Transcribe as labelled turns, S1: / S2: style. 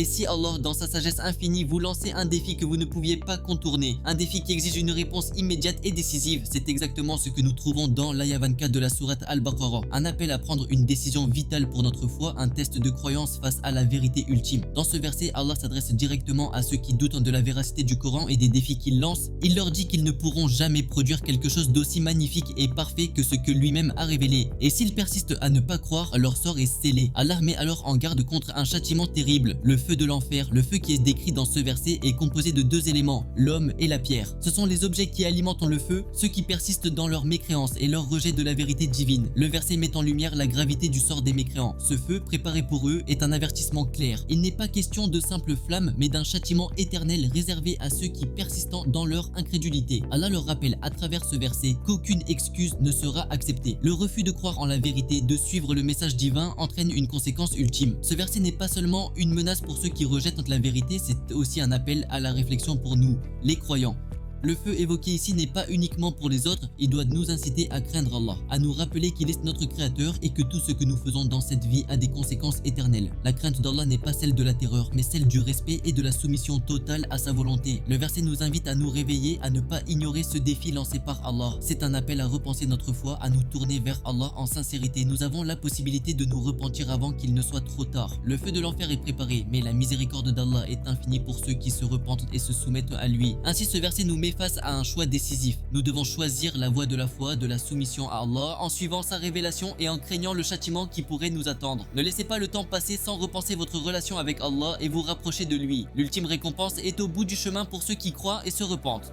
S1: Et si Allah, dans sa sagesse infinie, vous lançait un défi que vous ne pouviez pas contourner, un défi qui exige une réponse immédiate et décisive, c'est exactement ce que nous trouvons dans l'aya 24 de la sourate Al-Baqarah. Un appel à prendre une décision vitale pour notre foi, un test de croyance face à la vérité ultime. Dans ce verset, Allah s'adresse directement à ceux qui doutent de la véracité du Coran et des défis qu'il lance. Il leur dit qu'ils ne pourront jamais produire quelque chose d'aussi magnifique et parfait que ce que lui-même a révélé. Et s'ils persistent à ne pas croire, leur sort est scellé. Allah met alors en garde contre un châtiment terrible, le feu de l'enfer. Le feu qui est décrit dans ce verset est composé de deux éléments, l'homme et la pierre. Ce sont les objets qui alimentent le feu, ceux qui persistent dans leur mécréance et leur rejet de la vérité divine. Le verset met en lumière la gravité du sort des mécréants. Ce feu, préparé pour eux, est un avertissement clair. Il n'est pas question de simples flammes, mais d'un châtiment éternel réservé à ceux qui persistent dans leur incrédulité. Allah leur rappelle à travers ce verset qu'aucune excuse ne sera acceptée. Le refus de croire en la vérité, de suivre le message divin entraîne une conséquence ultime. Ce verset n'est pas seulement une menace pour ceux qui rejettent la vérité, c'est aussi un appel à la réflexion pour nous, les croyants. Le feu évoqué ici n'est pas uniquement pour les autres, il doit nous inciter à craindre Allah, à nous rappeler qu'il est notre créateur et que tout ce que nous faisons dans cette vie a des conséquences éternelles. La crainte d'Allah n'est pas celle de la terreur, mais celle du respect et de la soumission totale à sa volonté. Le verset nous invite à nous réveiller, à ne pas ignorer ce défi lancé par Allah. C'est un appel à repenser notre foi, à nous tourner vers Allah en sincérité. Nous avons la possibilité de nous repentir avant qu'il ne soit trop tard. Le feu de l'enfer est préparé, mais la miséricorde d'Allah est infinie pour ceux qui se repentent et se soumettent à lui. Ainsi, ce verset nous met face à un choix décisif. Nous devons choisir la voie de la foi, de la soumission à Allah, en suivant sa révélation et en craignant le châtiment qui pourrait nous attendre. Ne laissez pas le temps passer sans repenser votre relation avec Allah et vous rapprocher de lui. L'ultime récompense est au bout du chemin pour ceux qui croient et se repentent.